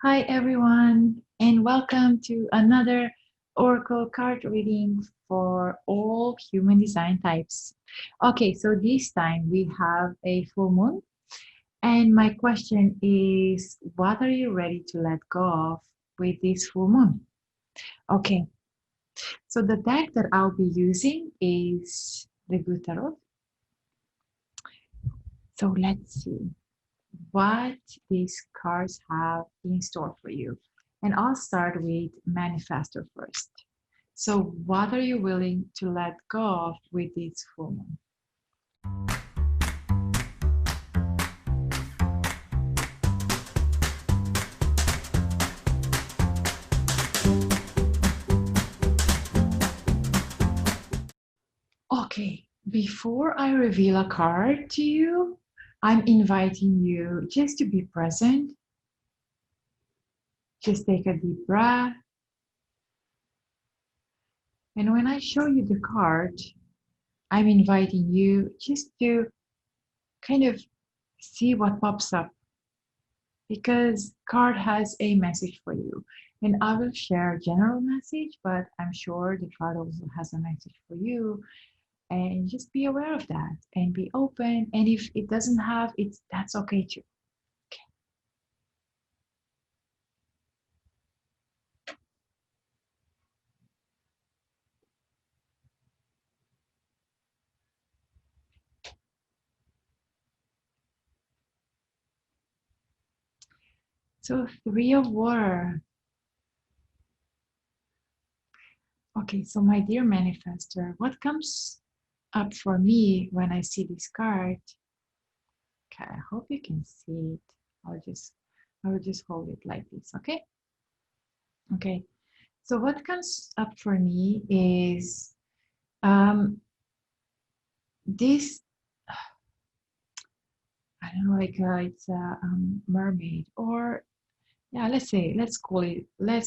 Hi, everyone, and welcome to another Oracle card reading for all human design types. Okay, so this time we have a full moon, and my question is what are you ready to let go of with this full moon? Okay, so the deck that I'll be using is the Good Tarot. So let's see what these cards have in store for you. And I'll start with Manifestor first. So, what are you willing to let go of with this full moon? Okay, before I reveal a card to you, I'm inviting you just to be present. Just take a deep breath. And when I show you the card, I'm inviting you just to kind of see what pops up because card has a message for you. And I will share a general message, but I'm sure the card also has a message for you. And just be aware of that and be open. And if it doesn't have it, that's okay too. Okay. So 3 of water. Okay, so my dear manifester, what comes up for me when I see this card? Okay, I hope you can see it. I'll just I will just hold it like this, okay? Okay. So what comes up for me is um this I don't know, like it's a mermaid, or yeah, let's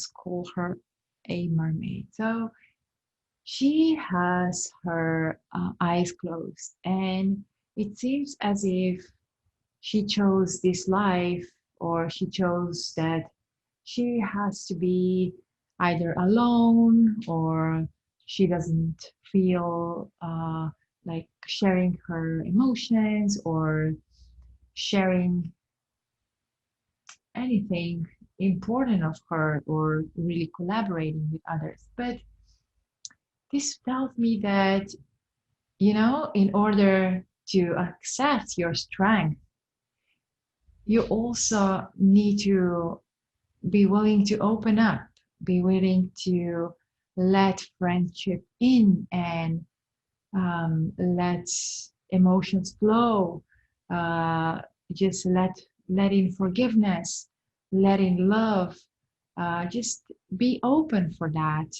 call her a mermaid. So she has her eyes closed, and it seems as if she chose this life, or she chose that she has to be either alone, or she doesn't feel like sharing her emotions or sharing anything important of her, or really collaborating with others. But this tells me that, in order to access your strength, you also need to be willing to open up, be willing to let friendship in, and let emotions flow. Uh, just let in forgiveness, let in love. Just be open for that.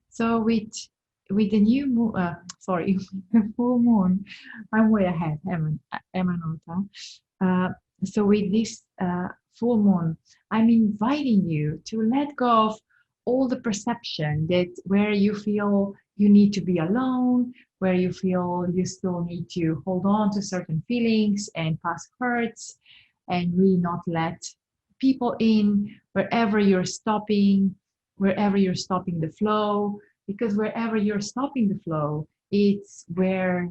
So with the new moon, sorry, the full moon, I'm way ahead, Emma Nota. Uh, so with this full moon, I'm inviting you to let go of all the perception that where you feel you need to be alone, where you feel you still need to hold on to certain feelings and past hurts, and really not let people in wherever you're stopping the flow, because wherever you're stopping the flow, it's where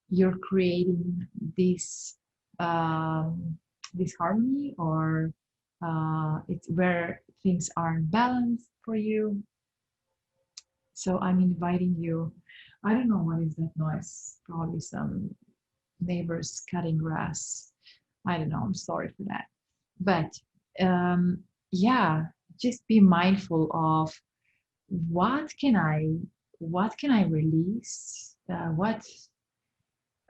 you're creating this um, this harmony, or it's where things aren't balanced for you. So I'm inviting you. I don't know what is that noise. Probably some neighbors cutting grass. I don't know. I'm sorry for that. But um, yeah, just be mindful of what can I what can I release? What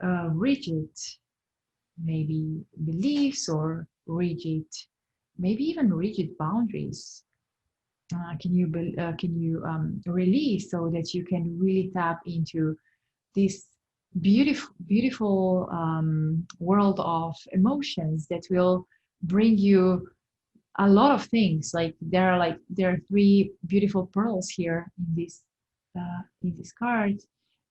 rigid maybe beliefs, or rigid, maybe even rigid boundaries, can you release, so that you can really tap into this beautiful world of emotions that will bring you a lot of things. There are 3 beautiful pearls here in this card,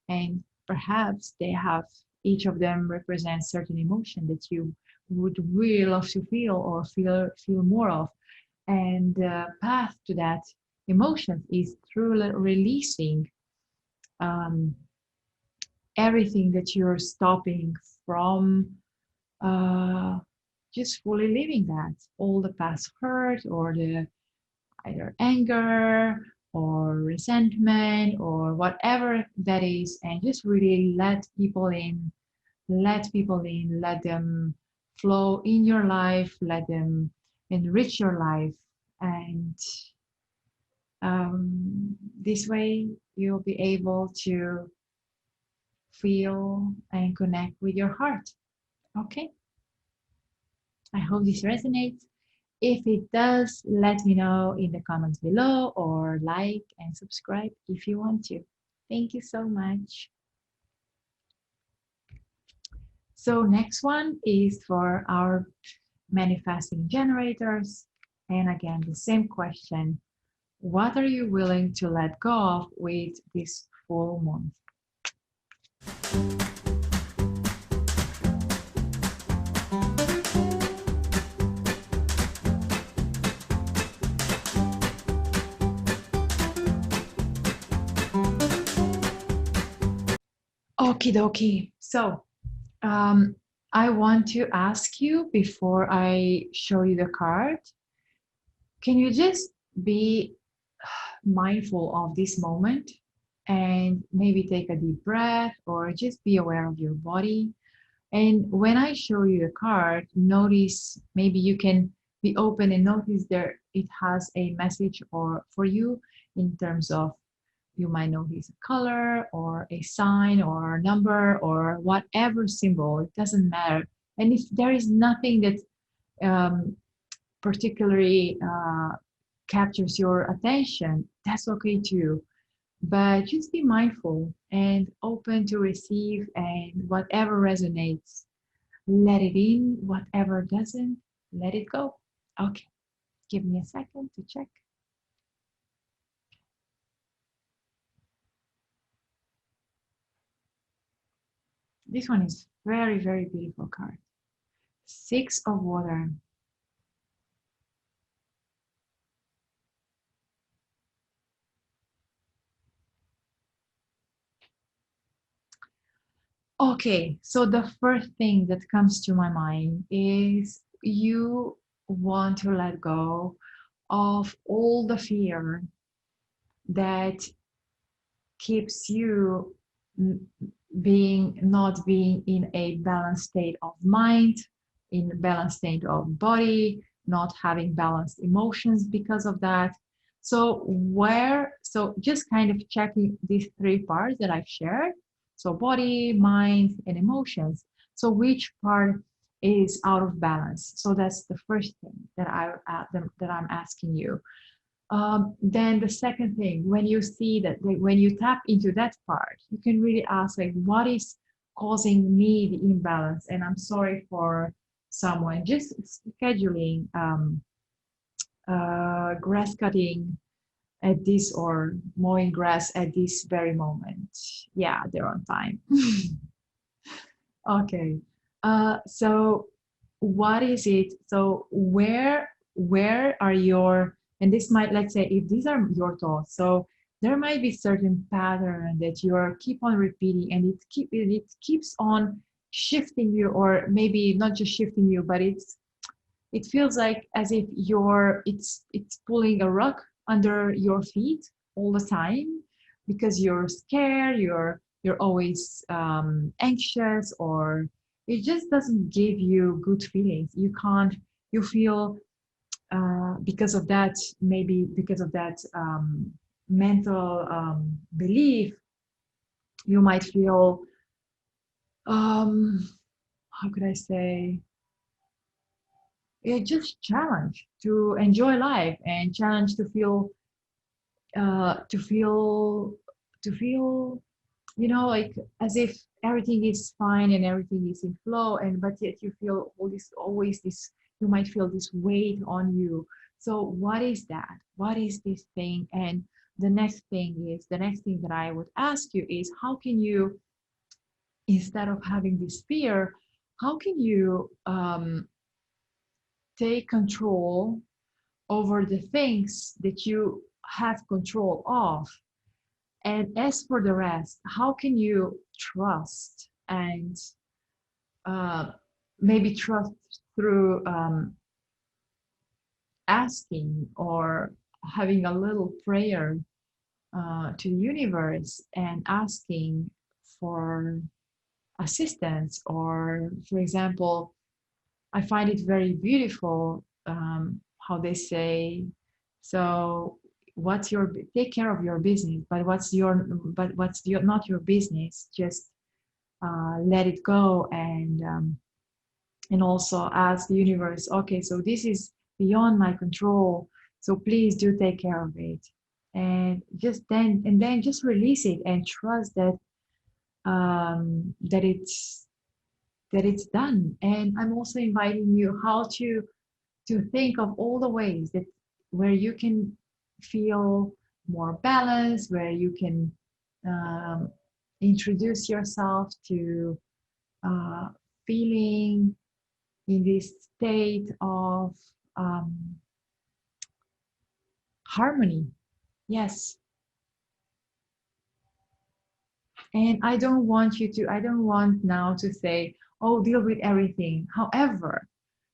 and perhaps they have, each of them represents certain emotion that you would really love to feel, or feel more of. And the path to that emotion is through releasing um, everything that you're stopping from uh, just fully living that, all the past hurt or the either anger or resentment or whatever that is, and just really let them flow in your life, let them enrich your life. And this way you'll be able to feel and connect with your heart. Okay, I hope this resonates. If it does, let me know in the comments below or like and subscribe if you want to. Thank you so much. So next one is for our manifesting generators. And again, the same question. What are you willing to let go of with this full moon? Okie dokie. So I want to ask you before I show you the card, can you just be mindful of this moment and maybe take a deep breath or just be aware of your body? And when I show you the card, notice maybe you can be open and notice there it has a message or for you in terms of you might notice a color or a sign or a number or whatever symbol, it doesn't matter. And if there is nothing that um, particularly captures your attention, that's okay too. But just be mindful and open to receive, and whatever resonates, let it in. Whatever doesn't, let it go. Okay, give me a second to check. This one is very, very beautiful card. Six of Water. Okay, so the first thing that comes to my mind is you want to let go of all the fear that keeps you being not being in a balanced state of mind, in a balanced state of body, not having balanced emotions because of that. So just kind of checking these three parts that I've shared. So body, mind, and emotions. So which part is out of balance? So that's the first thing that that I'm asking you. Then the second thing, when you see that, when you tap into that part, you can really ask, like, what is causing me the imbalance? And I'm sorry for someone just scheduling grass cutting at this or mowing grass at this very moment. Yeah, they're on time. Okay. So what is it? So where are your, and this might, let's say if these are your thoughts, so there might be certain pattern that you are keep on repeating, and it keeps on shifting you, or maybe not just shifting you, but it feels like as if it's pulling a rug under your feet all the time because you're scared, you're always anxious, or it just doesn't give you good feelings. You feel because of that, maybe because of that mental belief, you might feel how could I say, it just challenge to enjoy life and challenge to feel to feel like as if everything is fine and everything is in flow, and but yet you feel all this, always this, you might feel this weight on you. So what is that? What is this thing? And the next thing that I would ask you is, how can you, instead of having this fear, how can you take control over the things that you have control of. And as for the rest, how can you trust and maybe trust through asking or having a little prayer to the universe and asking for assistance? Or, for example, I find it very beautiful how they say, so what's your take care of your business, but what's your not your business, just let it go. And also ask the universe, okay, so this is beyond my control, so please do take care of it. And then just release it and trust that that it's done. And I'm also inviting you how to think of all the ways that where you can feel more balanced, where you can um, introduce yourself to uh, feeling in this state of um, harmony. Yes. And I don't want now to say, oh, deal with everything. However,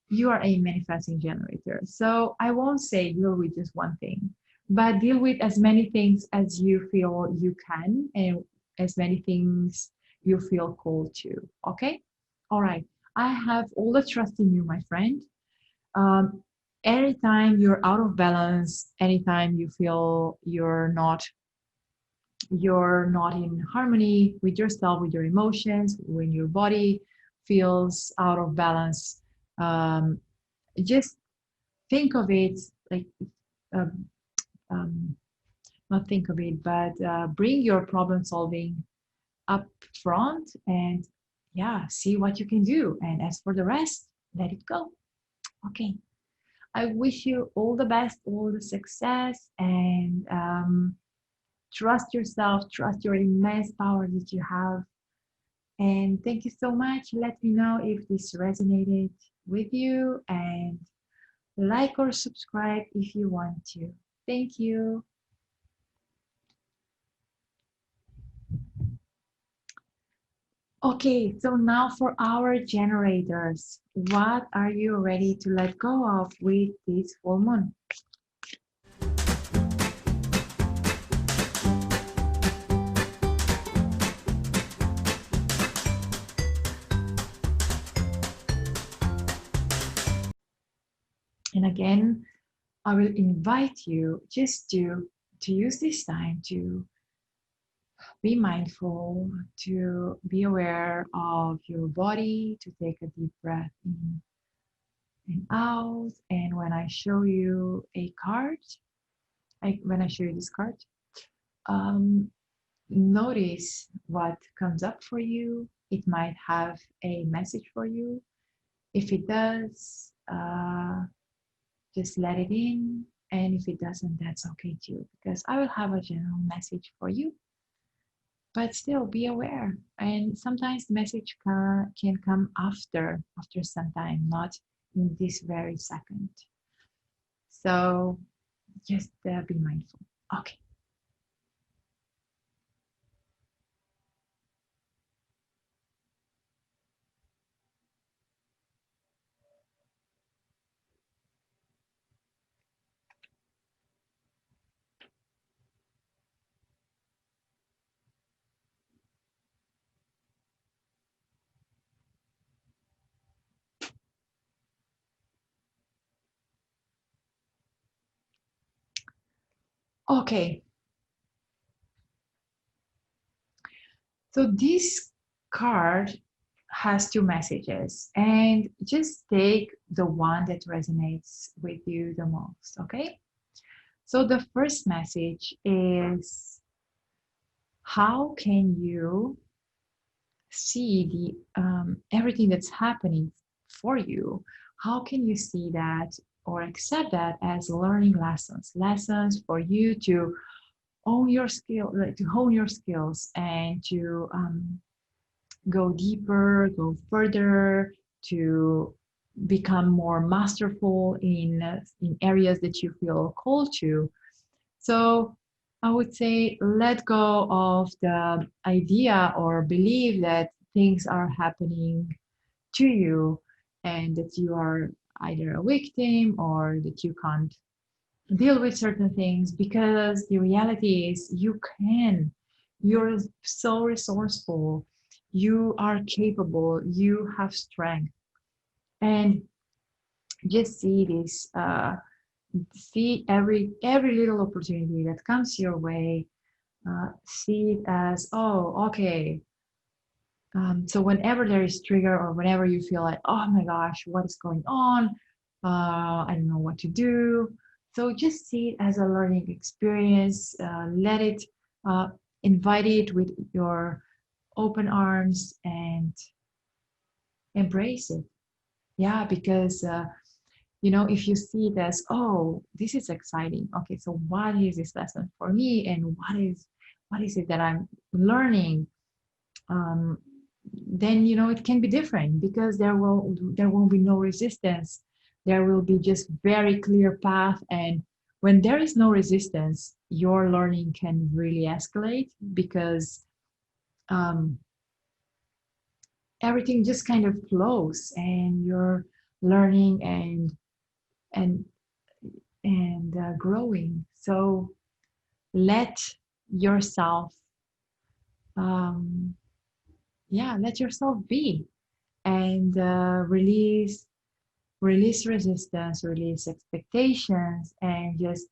you are a manifesting generator. So I won't say deal with just one thing, but deal with as many things as you feel you can and as many things you feel called to. Okay? All right. I have all the trust in you, my friend. Um, Anytime you're out of balance, anytime you feel you're not in harmony with yourself, with your emotions, when your body feels out of balance, um, just think of it like um, um, not think of it, but bring your problem solving up front and yeah, see what you can do. And as for the rest, let it go. Okay. I wish you all the best, all the success, and trust yourself, trust your immense power that you have. And thank you so much. Let me know if this resonated with you, and like or subscribe if you want to. Thank you. Okay, so now for our generators, what are you ready to let go of with this full moon? And again, I will invite you just to use this time to be mindful, to be aware of your body, to take a deep breath in and out. And when I show you a card, when I show you this card, um, notice what comes up for you. It might have a message for you. If it does, just let it in. And if it doesn't, that's okay too, because I will have a general message for you. But still be aware. And sometimes the message can come after some time, not in this very second. So just be mindful. Okay. Okay. So this card has two messages, and just take the one that resonates with you the most. Okay. So the first message is, how can you see the everything that's happening for you? How can you see that or accept that as learning lessons for you to own your skill, like to hone your skills and to go deeper, go further, to become more masterful in areas that you feel called to. So I would say let go of the idea or belief that things are happening to you and that you are either a victim or that you can't deal with certain things, because the reality is you can. You're so resourceful, you are capable, you have strength. And just see this, see every little opportunity that comes your way, see it as, oh, okay. So whenever there is trigger or whenever you feel like, oh my gosh, what is going on, I don't know what to do, so just see it as a learning experience. Let it, uh, invite it with your open arms and embrace it. Yeah, because if you see it as, oh, this is exciting, okay, so what is this lesson for me, and what is it that I'm learning, um, then it can be different, because there won't be no resistance. There will be just very clear path, and when there is no resistance, your learning can really escalate, because um, everything just kind of flows, and you're learning and growing. So let yourself, um, yeah, let yourself be, and release resistance, release expectations, and just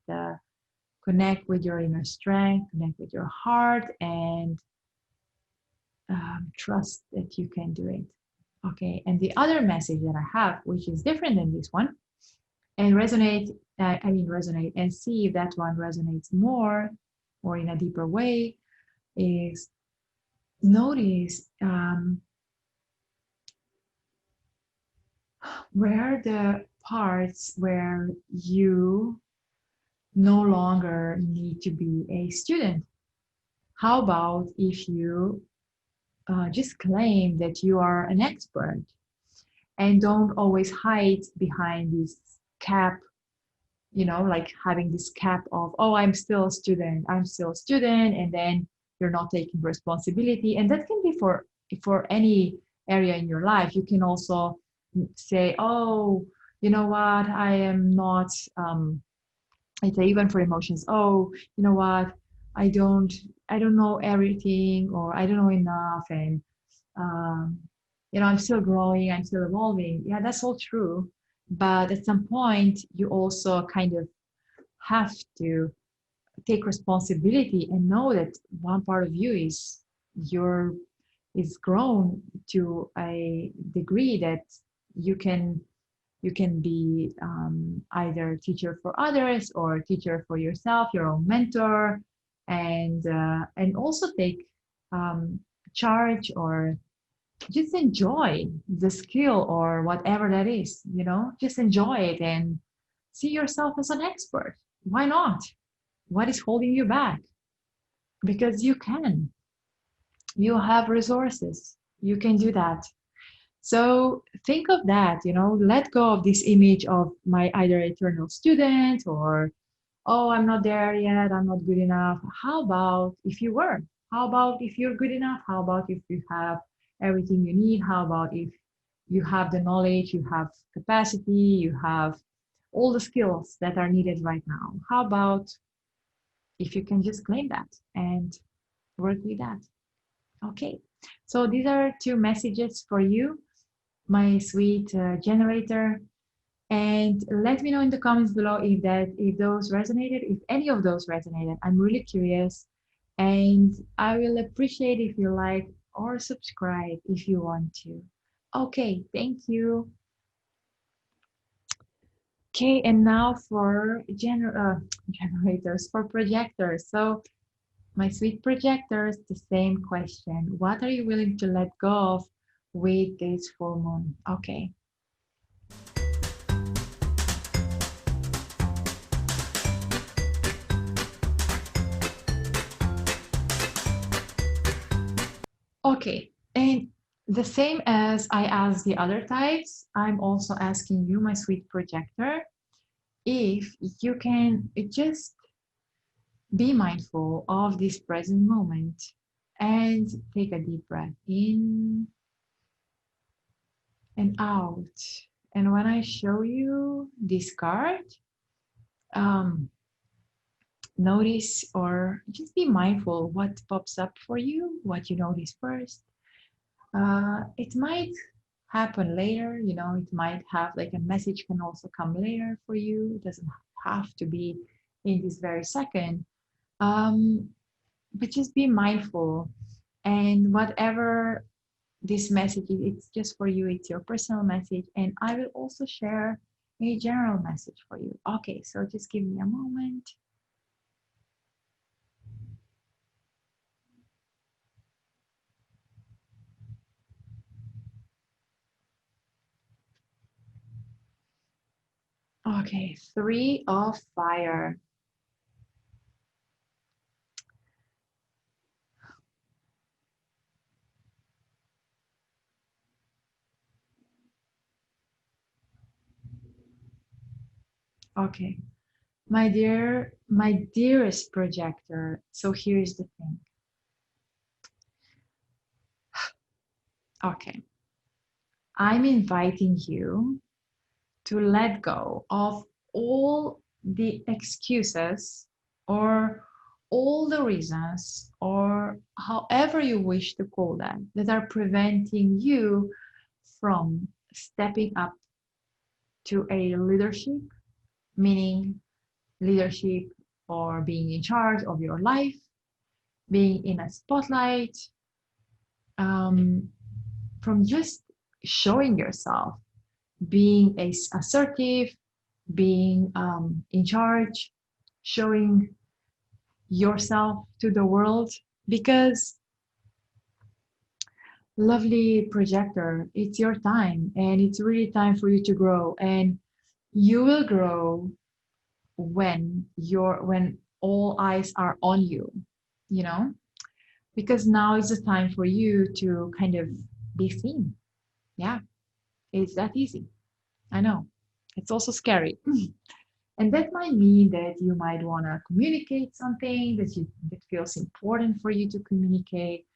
connect with your inner strength, connect with your heart, and trust that you can do it. Okay, and the other message that I have, which is different than this one, and resonate and see if that one resonates more or in a deeper way, is notice where the parts where you no longer need to be a student. How about if you just claim that you are an expert, and don't always hide behind this cap, like having this cap of, oh, I'm still a student, and then you're not taking responsibility. And that can be for any area in your life. You can also say, oh, you know what, I am not, I say, even for emotions, oh, you know what, i don't I don't know everything, or I don't know enough, and um, I'm still growing, I'm still evolving. Yeah, that's all true. But at some point, you also kind of have to take responsibility and know that one part of you your is grown to a degree that you can be, either teacher for others or teacher for yourself, your own mentor, and also take charge, or just enjoy the skill or whatever that is. Just enjoy it and see yourself as an expert. Why not? What is holding you back? Because you have resources, you can do that. So think of that, let go of this image of my either eternal student, or, oh, I'm not there yet, I'm not good enough. How about if you were? How about if you're good enough? How about if you have everything you need? How about if you have the knowledge, you have capacity, you have all the skills that are needed right now? How about if you can just claim that and work with that? Okay, so these are two messages for you, my sweet generator. And let me know in the comments below if those resonated, if any of those resonated. I'm really curious, and I will appreciate if you like or subscribe if you want to. Okay, thank you. Okay, and now for generators, for projectors. So my sweet projectors, the same question. What are you willing to let go of with this full moon? Okay. Okay, and The same as I ask the other types, I'm also asking you, my sweet projector, if you can just be mindful of this present moment and take a deep breath in and out. And when I show you this card, um, notice or just be mindful what pops up for you, what you notice first. It might happen later, it might have like a message can also come later for you. It doesn't have to be in this very second. Um, but just be mindful, and whatever this message is, it's just for you, it's your personal message, and I will also share a general message for you. Okay, so just give me a moment. Okay, 3 of fire. Okay, my dearest projector, so here's the thing. Okay, I'm inviting you to let go of all the excuses or all the reasons, or however you wish to call them, that are preventing you from stepping up to a leadership, meaning leadership or being in charge of your life, being in a spotlight, um, from just showing yourself, being assertive, being in charge, showing yourself to the world. Because, lovely projector, it's your time, and it's really time for you to grow. And you will grow when all eyes are on you, you know, because now is the time for you to kind of be seen. Yeah, it's that easy. I know. It's also scary. And that might mean that you might want to communicate something that feels important for you to communicate.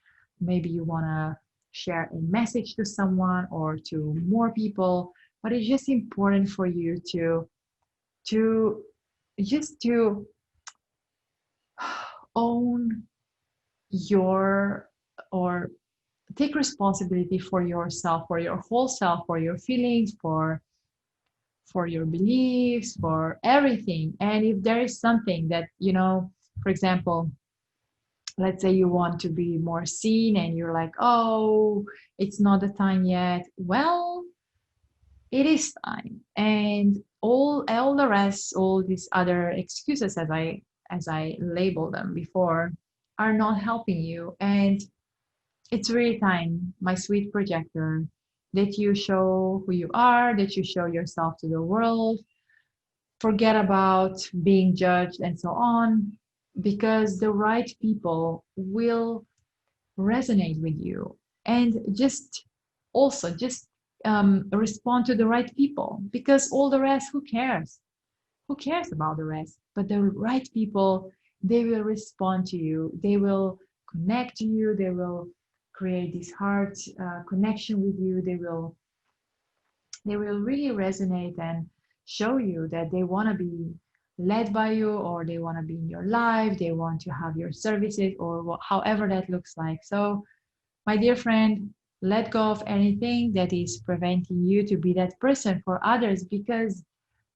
Maybe you want to share a message to someone or to more people, but it's just important for you to just to own your, or take responsibility for yourself, for your whole self, for your feelings, for your beliefs, for everything. And if there is something that, for example, let's say you want to be more seen and you're like, oh, it's not the time yet. Well, it is time. And all the rest, all these other excuses, as I labeled them before, are not helping you. And it's really time, my sweet projector, that you show who you are, that you show yourself to the world. Forget about being judged and so on, because the right people will resonate with you. And just also just respond to the right people, because all the rest, who cares about the rest? But the right people, they will respond to you, they will connect to you, they will create this heart connection with you, they will really resonate and show you that they want to be led by you, or they want to be in your life, they want to have your services, or however that looks like. So, my dear friend, let go of anything that is preventing you to be that person for others, because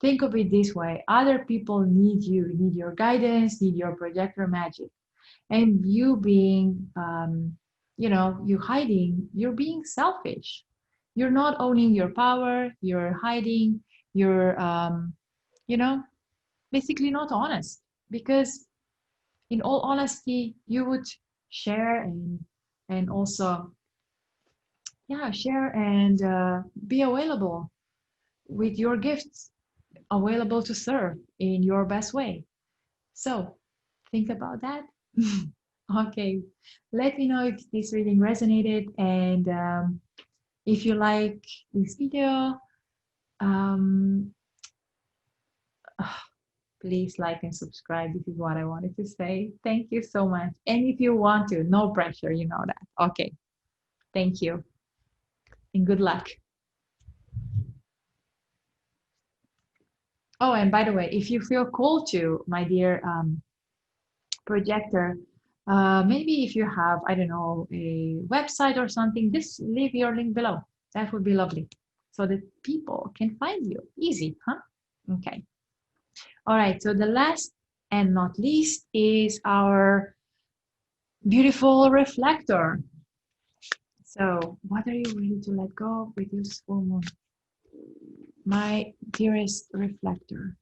think of it this way: other people need you, need your guidance, need your projector magic. And you being, you hiding, you're being selfish. You're not owning your power, you're hiding, you're, you know, basically not honest. Because in all honesty, you would share and also, yeah, share and be available with your gifts, available to serve in your best way. So think about that. Okay, let me know if this reading resonated, and If you like this video, um, please like and subscribe. This is what I wanted to say. Thank you so much. And if you want to, no pressure, you know that. Okay. Thank you and good luck. Oh, and by the way, if you feel called to, my dear projector, maybe if you have, I don't know, a website or something, just leave your link below. That would be lovely so that people can find you. Easy, huh? Okay. All right. So the last and not least is our beautiful reflector. So what are you ready to let go of with this full moon? My dearest reflector.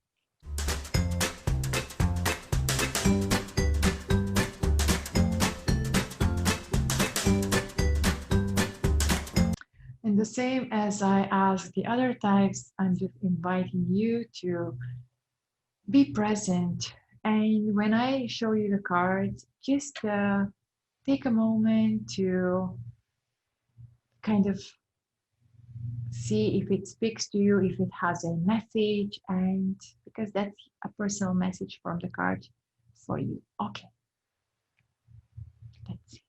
And the same as I asked the other types, I'm just inviting you to be present. And when I show you the cards, just take a moment to kind of see if it speaks to you, if it has a message, and because that's a personal message from the card for you. Okay, let's see.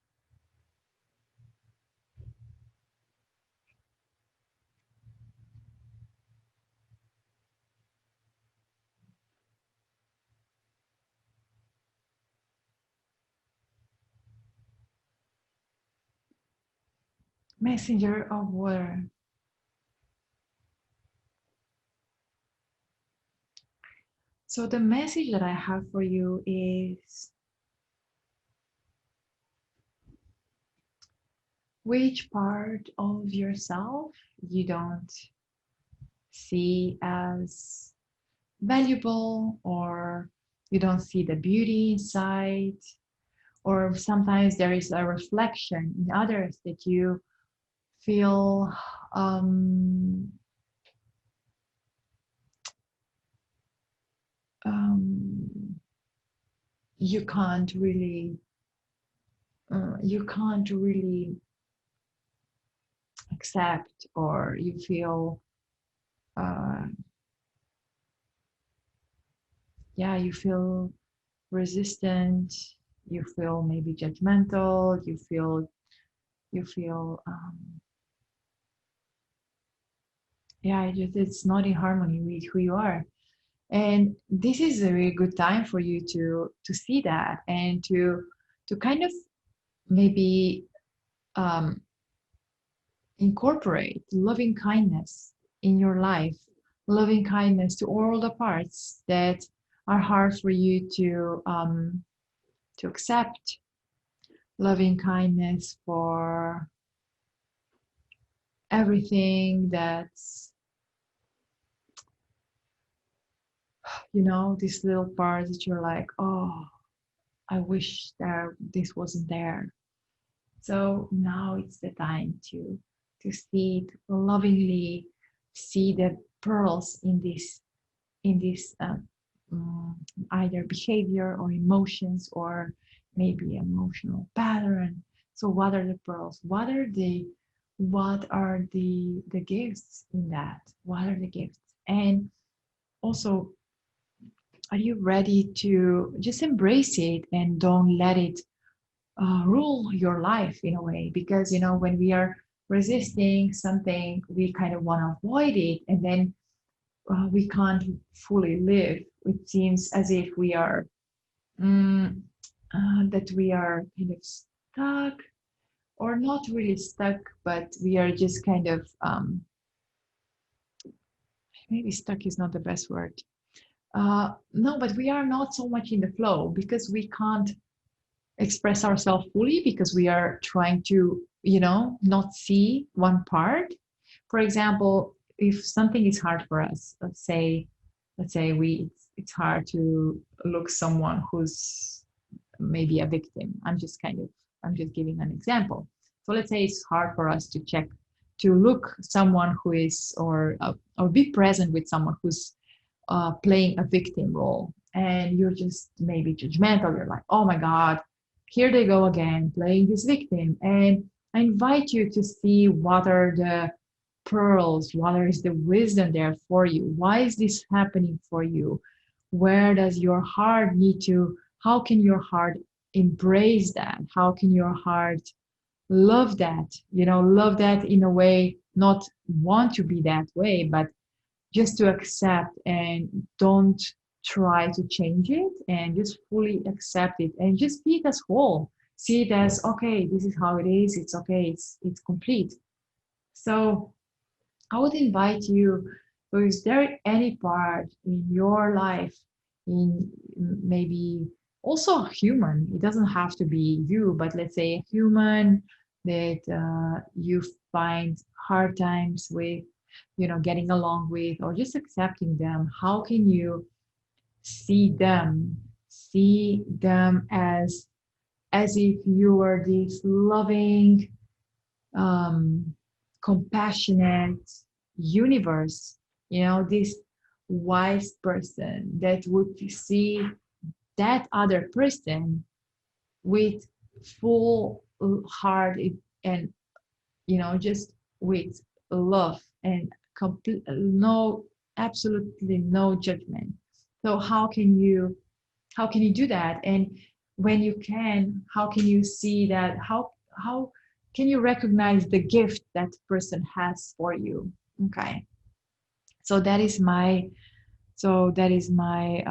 Messenger of water. So the message that I have for you is which part of yourself you don't see as valuable, or you don't see the beauty inside, or sometimes there is a reflection in others that you feel um, um, you can't really accept, or you feel uh, yeah, you feel resistant, you feel maybe judgmental, you feel yeah, it's not in harmony with who you are. And this is a really good time for you to see that, and to kind of maybe um, incorporate loving kindness in your life, loving kindness to all the parts that are hard for you to accept, loving kindness for everything that's, these little parts that you're like, oh, I wish there this wasn't there. So now it's the time to see, to lovingly see the pearls in this either behavior or emotions, or maybe emotional pattern. So what are the pearls? What are the gifts in that? What are the gifts? And also, are you ready to just embrace it and don't let it rule your life in a way? Because when we are resisting something, we kind of want to avoid it, and then we can't fully live. It seems as if we are mm, that we are kind of stuck, or not really stuck, but we are just kind of maybe stuck is not the best word. No, but we are not so much in the flow because we can't express ourselves fully, because we are trying to not see one part. For example, if something is hard for us, let's say it's hard to look someone who's maybe a victim. I'm just giving an example. So let's say it's hard for us to look someone who is, or be present with someone who's playing a victim role, and you're just maybe judgmental. You're like, oh my god, here they go again playing this victim. And I invite you to see what are the pearls, what is the wisdom there for you? Why is this happening for you? Where does your heart need to, how can your heart embrace that? How can your heart love that? Love that in a way, not want to be that way, but just to accept and don't try to change it and just fully accept it and just see it as whole. See it as, okay, this is how it is. It's okay. It's complete. So I would invite you. So is there any part in your life, in maybe also a human, it doesn't have to be you, but let's say a human that you find hard times with, getting along with, or just accepting them? How can you see them as if you were this loving, um, compassionate universe, this wise person that would see that other person with full heart and, just with love and complete, no, absolutely no judgment. So how can you do that? And when you can, how can you see that? How can you recognize the gift that person has for you? Okay. So that is my so that is my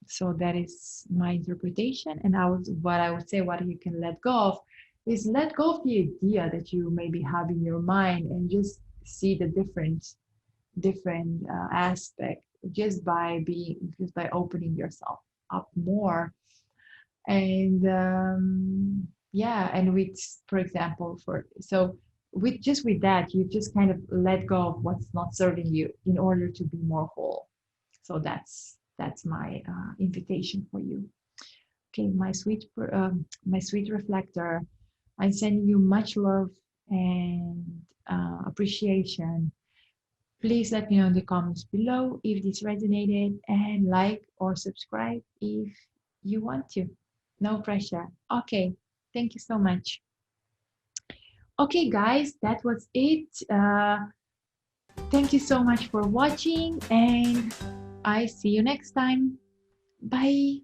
so that is my interpretation. And what you can let go of is let go of the idea that you maybe have in your mind, and just see the different aspect, just by opening yourself up more. And yeah, and with, for example, with that, you just kind of let go of what's not serving you in order to be more whole. So that's my invitation for you. Okay, my sweet reflector, I'm sending you much love and appreciation. Please let me know in the comments below if this resonated, and like or subscribe if you want to. No pressure. Okay, thank you so much. Okay, guys, that was it. Thank you so much for watching, and I see you next time. Bye.